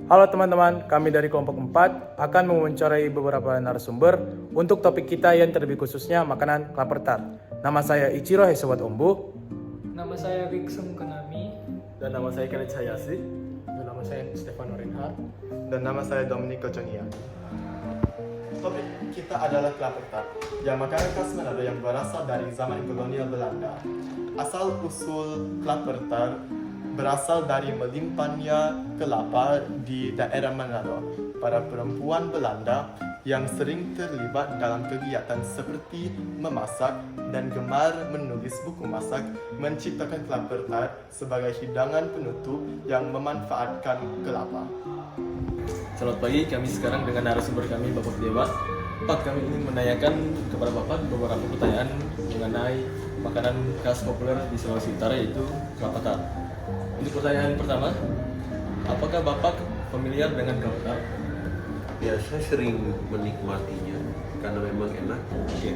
Halo teman-teman, kami dari kelompok 4 akan mewawancarai beberapa narasumber untuk topik kita yang terlebih khususnya makanan kelapa tart. Nama saya Ichiro Hesawat Ombu. Nama saya Riksem Kanami. Dan nama saya Kenneth Hayasi. Dan nama saya Stefano Reinhardt. Dan nama saya Dominic Koconia. Topik kita adalah kelapa tart, yang makanan khas Manado yang berasal dari zaman kolonial Belanda. Asal usul kelapa tart berasal dari melimpahnya kelapa di daerah Manado. Para perempuan Belanda yang sering terlibat dalam kegiatan seperti memasak dan gemar menulis buku masak menciptakan kelapa tart sebagai hidangan penutup yang memanfaatkan kelapa. Selamat pagi, kami sekarang dengan narasumber kami Bapak Dewa. Pak, kami ingin menanyakan kepada Bapak beberapa pertanyaan mengenai makanan khas populer di Sulawesi Utara yaitu kelapa tart. Untuk pertanyaan pertama, apakah Bapak familiar dengan kelapa tart? Ya, saya sering menikmatinya karena memang enak. Oke.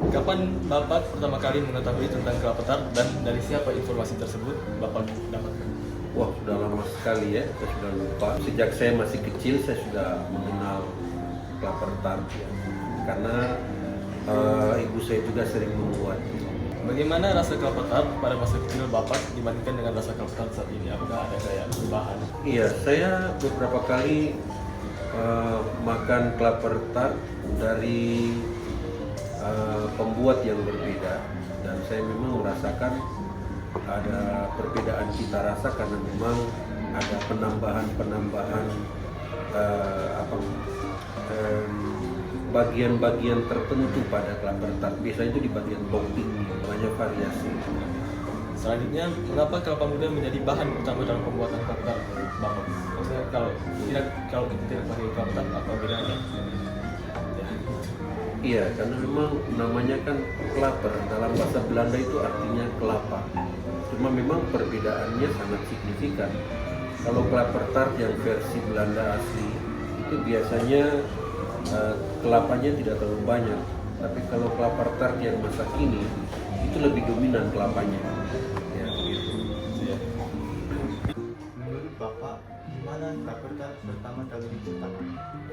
Kapan Bapak pertama kali mengetahui tentang kelapa tart dan dari siapa informasi tersebut Bapak dapatkan? Wah, sudah lama sekali ya, saya sudah lupa. Sejak saya masih kecil, saya sudah mengenal kelapa tart ya. Karena ibu saya juga sering membuat. Bagaimana rasa kelapa tart pada masa kecil Bapak dibandingkan dengan rasa kelapa tart saat ini? Apakah ada kayak perubahan? Iya, saya beberapa kali makan kelapa tart dari pembuat yang berbeda. Dan saya memang merasakan ada perbedaan cita rasa karena memang ada penambahan bagian-bagian tertentu pada kelapa tart. Biasanya itu di bagian topping, banyak variasi. Selanjutnya, mengapa kelapa muda menjadi bahan utama dalam pembuatan kelapa tart, Bapak? Maksudnya kalau kita tidak pakai kelapa tart, apa bedanya? Ya. Iya, karena memang namanya kan kelapa. Dalam bahasa Belanda itu artinya kelapa. Cuma memang perbedaannya sangat signifikan. Kalau kelapa tart yang versi Belanda asli itu biasanya kelapanya tidak terlalu banyak. Tapi kalau kelapa tart yang masa kini itu lebih dominan kelapanya. Ya, begitu. Ya. Menurut Bapak, gimana kelapa tart pertama kali diciptakan?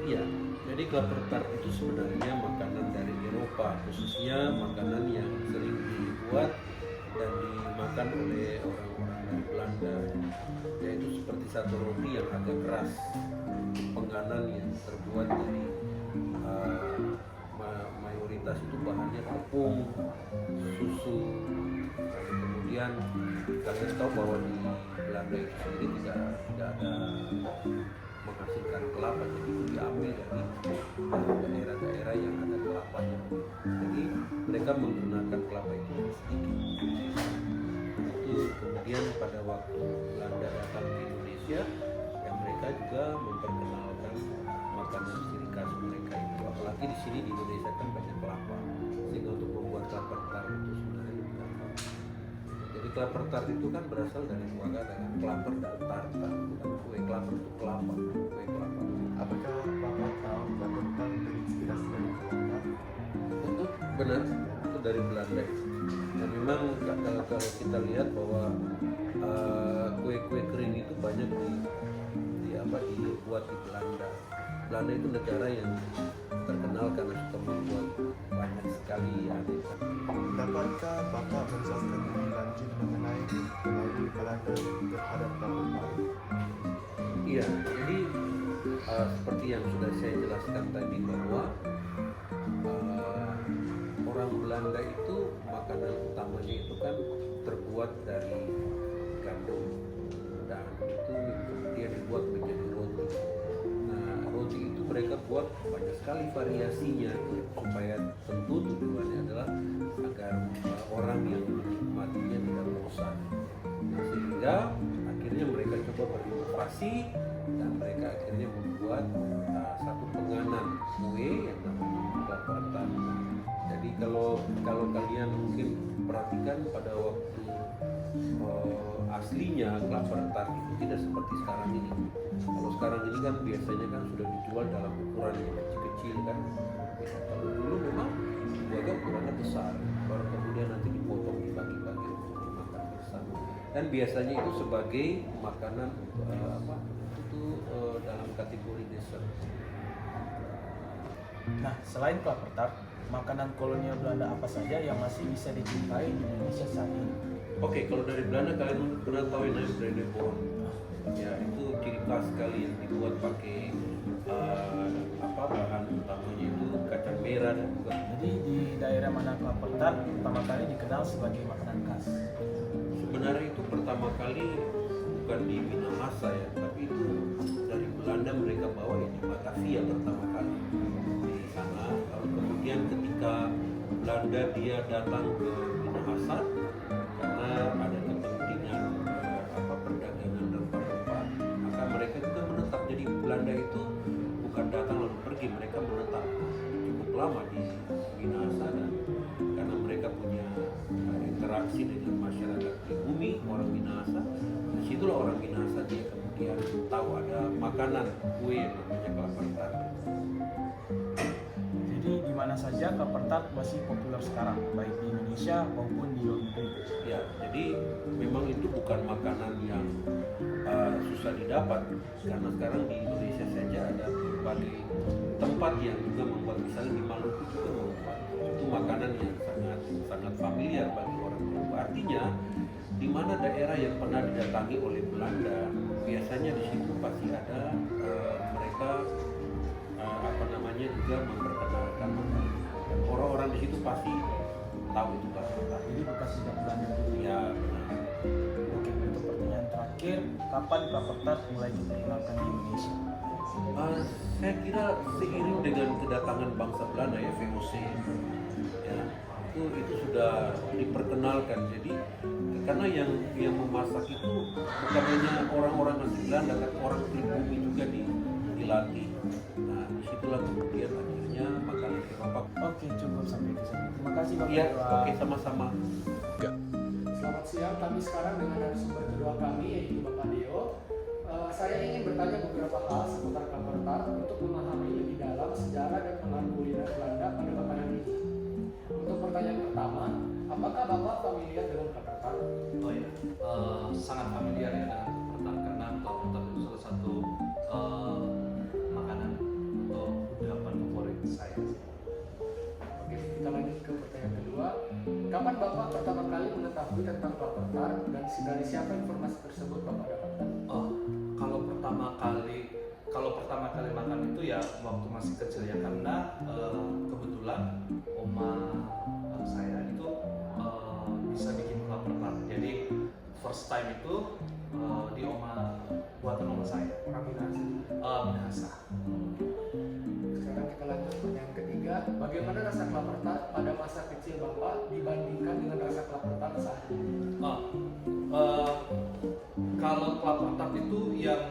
Iya, jadi kelapa tart itu sebenarnya makanan dari Eropa, khususnya makanan yang sering dibuat dan dimakan oleh orang-orang dari Belanda, yaitu seperti satu roti yang agak keras, penganan yang terbuat dari mayoritas itu bahannya tepung, susu. Kemudian kalian tahu bahwa di Belanda itu sendiri tidak ada menghasilkan kelapa, jadi itu diambil dari daerah-daerah yang ada kelapanya. Jadi mereka menggunakan kelapa itu sedikit. Itu kemudian pada waktu Belanda datang ke Indonesia, ya mereka juga memperkenalkan makanan ciri khas mereka itu. Apalagi di sini di Indonesia kan banyak kelapa, sehingga untuk membuat kelapa tart itu sebenarnya lebih gampang. Jadi kelapa tart itu kan berasal dari dua kata, kelapa dan tartar, bukan kue kelapa itu kelapa, kue kelapa. Apakah Bapak tahu kelapa tart terinspirasi dari kelapa? Itu benar, itu dari Belanda. Dan memang kalau kita lihat bahwa kue-kue kering itu banyak dibuat di Belanda. Belanda itu negara yang terkenal karena suka membuat banyak sekali aneka. Dapatkah Bapak menjelaskan lebih lanjut mengenai pengaruh Belanda terhadap kelapa tart? Iya, jadi seperti yang sudah saya jelaskan tadi bahwa orang Belanda itu makanan utamanya itu kan terbuat dari gandum dan itu kemudian dibuat menjadi roti. Nah, roti itu mereka buat banyak sekali variasinya supaya tentu tujuannya adalah agar orang yang menikmatinya tidak bosan. Nah, sehingga akhirnya mereka coba berinovasi dan mereka akhirnya membuat satu penganan kue yang namanya kelapa tart. Jadi kalau kalian mungkin perhatikan pada waktu aslinya kelapa tart itu tidak seperti sekarang ini. Kalau sekarang ini kan biasanya kan sudah dijual dalam ukuran yang kecil-kecil kan. Kalau dulu memang dibuatnya ukurannya besar, baru kemudian nanti dipotong dibagi-bagi untuk dimakan bersama. Dan biasanya itu sebagai makanan itu dalam kategori dessert. Nah, selain kelapa tart, makanan kolonial Belanda apa saja yang masih bisa dijumpai di Indonesia saat ini? Oke, kalau dari Belanda kalian pernah tahu yang namanya Brandebourg. Ya, itu ciri khas sekali yang dibuat pakai bahan utamanya itu kacang merah dan juga Jadi di daerah mana kelapa tart pertama kali dikenal sebagai makanan khas? sebenarnya itu pertama kali bukan di Minahasa ya, tapi itu dari Belanda mereka bawa ini Batavia pertama kali di sana. Lalu kemudian ketika Belanda dia datang ke Minahasa karena ada kepentingan perdagangan rempah-rempah, maka mereka juga menetap. Jadi Belanda itu bukan datang lalu pergi, mereka menetap cukup lama di Minahasa dan karena mereka punya interaksi dengan masyarakat pribumi orang Minahasa, disitulah orang Minahasa dia kemudian tahu ada makanan kue yang namanya kelapa tart. Jadi di mana saja kelapa tart masih populer sekarang, baik di Indonesia maupun di luar negeri. Ya, jadi memang itu bukan makanan yang susah didapat karena sekarang di Indonesia saja ada berbagai tempat yang juga membuat, misalnya di Maluku juga membuat. Itu makanan yang sangat familiar bagi orang Maluku. Artinya di mana daerah yang pernah didatangi oleh Belanda, biasanya di situ pasti ada mereka juga memperkenalkan makanan. Dan orang-orang di situ pasti tahu itu kelapa tart. Jadi bekas sejak Belanda dulu. Ya, benar. Oke, untuk pertanyaan terakhir, kapan kelapa tart mulai diperkenalkan di Indonesia? Saya kira seiring dengan kedatangan bangsa Belanda ya, VOC ya, itu sudah diperkenalkan. Jadi karena yang memasak itu bukan hanya orang-orang asli Belanda, tapi orang pribumi juga dilatih. Nah, disitulah kemudian akhirnya makanan Eropa. Oke, cukup sampai di sini. Terima kasih Bapak. Iya, Dewa. oke, sama-sama. Selamat siang, kami sekarang dengan narasumber kedua kami yaitu Bapak Deo. Saya ingin bertanya beberapa hal seputar kelapa tart untuk memahami lebih dalam sejarah dan pengaruh kuliner Belanda pada makanan ini. Untuk pertanyaan pertama, apakah Bapak familiar dengan kelapa tart? Oh ya, sangat familiar ya dengan kelapa tart karena kelapa tart itu salah satu makanan atau kudapan favorit saya. Oke, kita lanjut ke pertanyaan kedua. Kapan Bapak pertama kali mengetahui tentang kelapa tart dan dari siapa informasi tersebut Bapak dapatkan? Oh, kalau pertama kali makan itu ya waktu masih kecil ya, karena kebetulan oma saya itu bisa bikin kelapa tart. Jadi first time itu di buatan oma saya. Orang Minahasa. Minahasa. Sekarang kita lanjut pertanyaan ketiga. Bagaimana rasa kelapa tart pada masa kecil Bapak dibandingkan dengan rasa kelapa tart saat ini? Kalau kelapa tart itu yang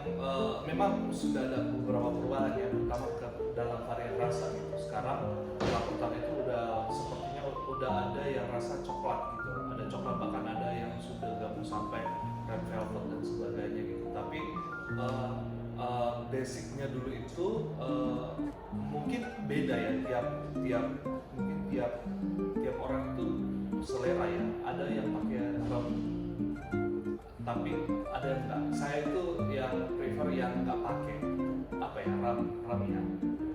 memang sudah ada beberapa perubahan ya, terutama dalam varian rasa gitu. Sekarang kelapa tart itu sepertinya udah ada yang rasa coklat gitu, ada coklat, bahkan ada yang sudah gabung sampai red velvet dan sebagainya gitu. Tapi basicnya dulu itu mungkin beda ya, tiap orang itu selera ya. Ada yang pakai rum, tapi ada yang enggak. Saya itu yang prefer yang enggak pakai rumnya.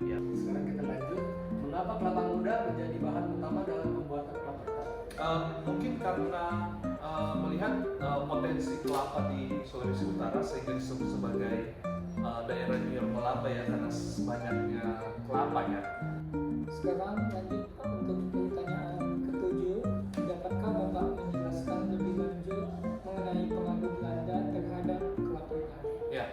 Ya. Sekarang kita lanjut. Mengapa kelapa muda menjadi bahan utama dalam pembuatan kelapa tart? Mungkin karena melihat potensi kelapa di Sulawesi Utara sehingga disebut sebagai daerah New York kelapa ya, karena banyaknya kelapa ya. Sekarang lanjut untuk pertanyaan ketujuh. Dapatkah Bapak menjelaskan lebih lanjut mengenai pengaruh Belanda terhadap kelapa tart? Ya,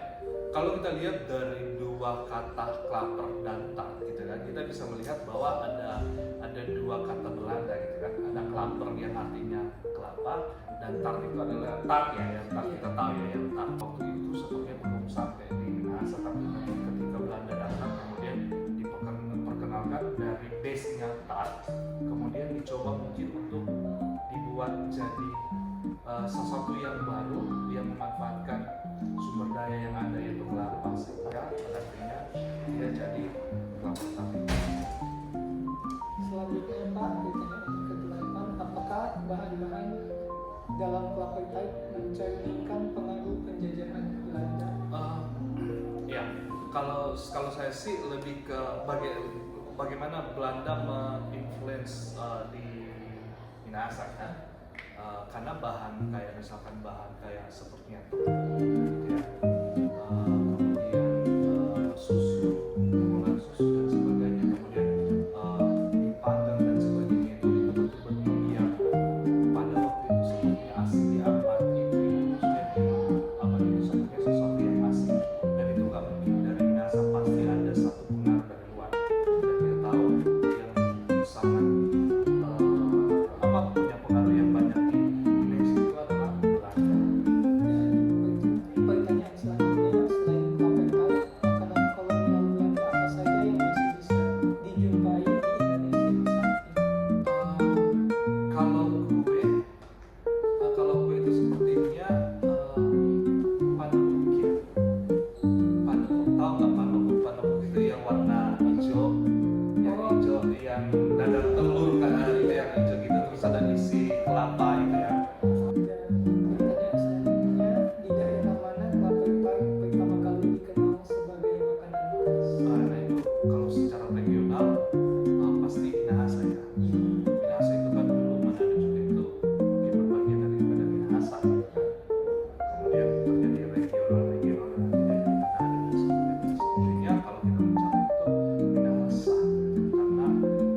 kalau kita lihat dari dua kata klaper dan tart gitu kan, kita bisa melihat bahwa ada dua kata Belanda gitu kan. Ada klaper yang artinya kelapa, dan tart itu adalah tart ya, yang tart kita tahu ya, yang tart waktu itu sepertinya belum sampai di Minahasa, tapi ketika Belanda datang kemudian diperkenalkan dari base-nya tart, kemudian dicoba mungkin untuk dibuat jadi sesuatu yang baru yang memanfaatkan sumber daya yang ada yaitu kelapa, sehingga akhirnya dia jadi kelapa tart. Selanjutnya Pak, pertanyaan ke-8, apakah bahan-bahan dalam kelapa tart mencerminkan pengaruh penjajahan Belanda? Ya, kalau saya sih lebih ke bagaimana Belanda menginfluence di Minahasa kan. Karena bahan kayak misalkan bahan kayak seperti yang tepung gitu ya, kemudian susu, pengolahan susu dan sebagainya, kemudian dipanggang dan sebagainya itu betul-betul yang pada waktu itu seperti asli amat gitu ya, maksudnya itu seperti sesuatu yang asli dan itu nggak mungkin dari Minahasa, pasti ada satu pengaruh dari luar dan kita tahu yang sangat punya pengaruh yang banyak di Indonesia itu adalah Belanda. Pertanyaan selanjutnya, selain kelapa tart, makanan kolonial Belanda apa saja yang masih bisa dijumpai di Indonesia saat ini? Kalau kue itu sepertinya panekuk ya. Panekuk, tahu nggak panekuk? Panekuk itu yang warna hijau, yang dadar telur kan, itu yang hijau gitu, terus ada isi kelapa itu ya. Dan pertanyaan selanjutnya, di daerah mana kelapa tart pertama kali dikenal sebagai makanan khas? Nah itu kalau secara regional pasti Minahasa ya. Minahasa itu kan dulu Manado juga itu dia berbagian daripada Minahasa kan. Kemudian terjadi regional tidak ada sebetulnya kalau kita mencatat itu Minahasa karena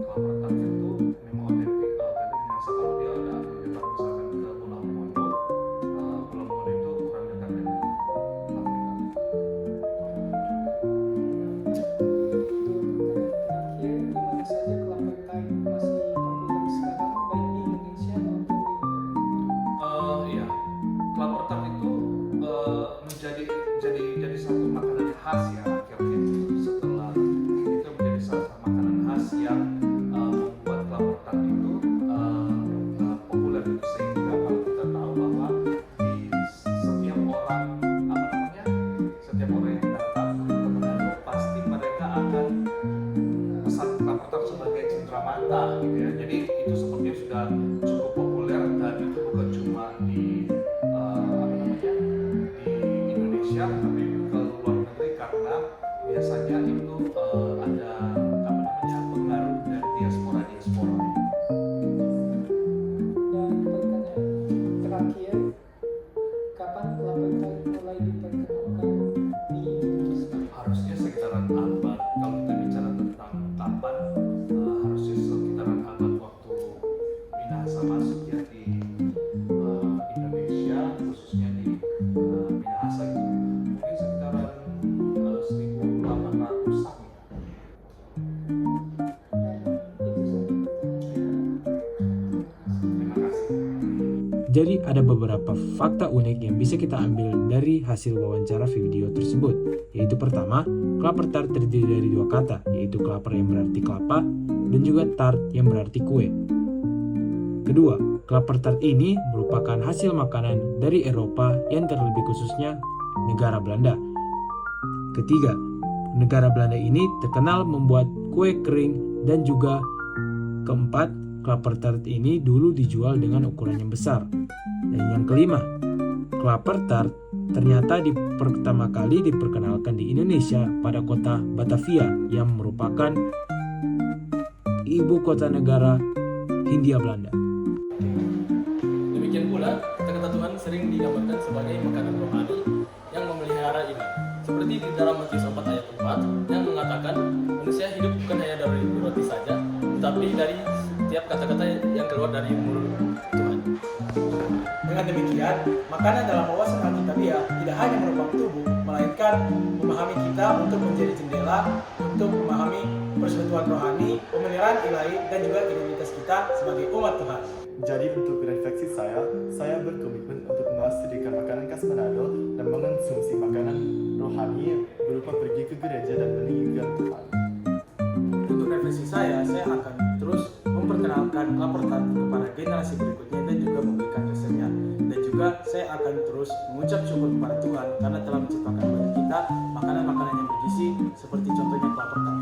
kelapa tart itu memang otentik dari Minahasa. Kalau dia ada menyebar misalkan ke Pulau Mondo, Pulau Mondo itu kurang dekat dengan Afrika. Terakhir, di mana saja kelapa tart masih populer sekarang, baik di Indonesia maupun di luar? Iya, kelapa tart itu jadi satu makanan khas ya akhirnya. Setelah itu menjadi satu makanan khas yang membuat kelapa tart itu populer itu, sehingga kalau kita tahu bahwa di setiap orang setiap orang yang datang ke Manado pasti mereka akan pesan kelapa tart sebagai cenderamata gitu ya. Jadi itu sepertinya sudah cukup populer dan itu bukan cuma di di Indonesia tapi ke luar negeri karena biasanya itu ada pengaruh dari diaspora. Dan pertanyaan terakhir, kapan kelapa tart mulai diperkenalkan di Indonesia? Harusnya sekitaran abad, kalau kita bicara tentang kapan, harusnya sekitaran abad waktu Minahasa masuk ya di Indonesia, khususnya di Minahasa gitu. Mungkin sekitaran 1800-an ya. Dan itu saja pertanyaan. Terima kasih. Jadi ada beberapa fakta unik yang bisa kita ambil dari hasil wawancara video tersebut. Yaitu pertama, kelapa tart terdiri dari dua kata, yaitu kelapa yang berarti kelapa dan juga tart yang berarti kue. Kedua, kelapa tart ini merupakan hasil makanan dari Eropa yang terlebih khususnya negara Belanda. Ketiga, negara Belanda ini terkenal membuat kue kering dan juga keempat, kelapa tart ini dulu dijual dengan ukuran yang besar. Dan yang kelima, kelapa tart ternyata pertama kali diperkenalkan di Indonesia pada kota Batavia yang merupakan ibu kota negara Hindia Belanda. Demikian pula, kata-kata Tuhan sering digambarkan sebagai makanan rohani yang memelihara iman. Seperti di dalam Matius 4 ayat 4 yang mengatakan manusia hidup bukan hanya dari roti saja, tetapi dari setiap kata-kata yang keluar dari mulut Tuhan. Dengan demikian, makanan dalam wawasan Alkitabiah tidak hanya merupakan tubuh, melainkan memahami kita untuk menjadi jendela, untuk memahami persekutuan rohani, pemeliharaan ilahi, dan juga identitas kita sebagai umat Tuhan. Jadi untuk refleksi saya berkomitmen untuk melestarikan makanan khas Manado dan mengonsumsi makanan rohani berupa pergi ke gereja dan meninggikan Tuhan. Untuk refleksi saya akan terus memperkenalkan kelapa tart kepada generasi berikutnya dan juga memberikan resepnya. Dan juga saya akan terus mengucap syukur kepada Tuhan karena telah menciptakan bagi kita makanan-makanan yang bergizi seperti contohnya kelapa tart.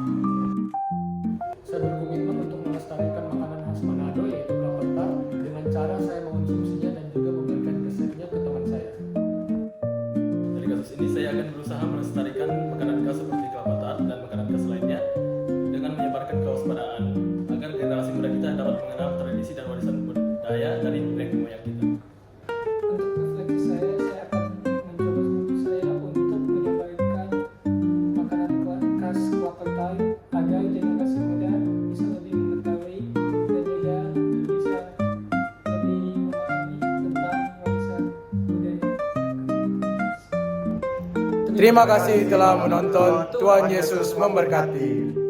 Saya berkomitmen untuk melestarikan makanan khas Manado yaitu kelapa tart dengan cara saya mengonsumsinya dan juga memberikan resepnya ke teman saya. Dari kasus ini saya akan berusaha melestarikan makanan khas seperti budaya dari nenek moyang kita. Untuk refleksi saya akan mencoba saya untuk menyebarkan makanan khas Klapertai agar generasi muda bisa lebih mengetahui dan juga bisa lebih memahami tentang warisan budaya. Terima kasih telah menonton. Tuhan Yesus memberkati.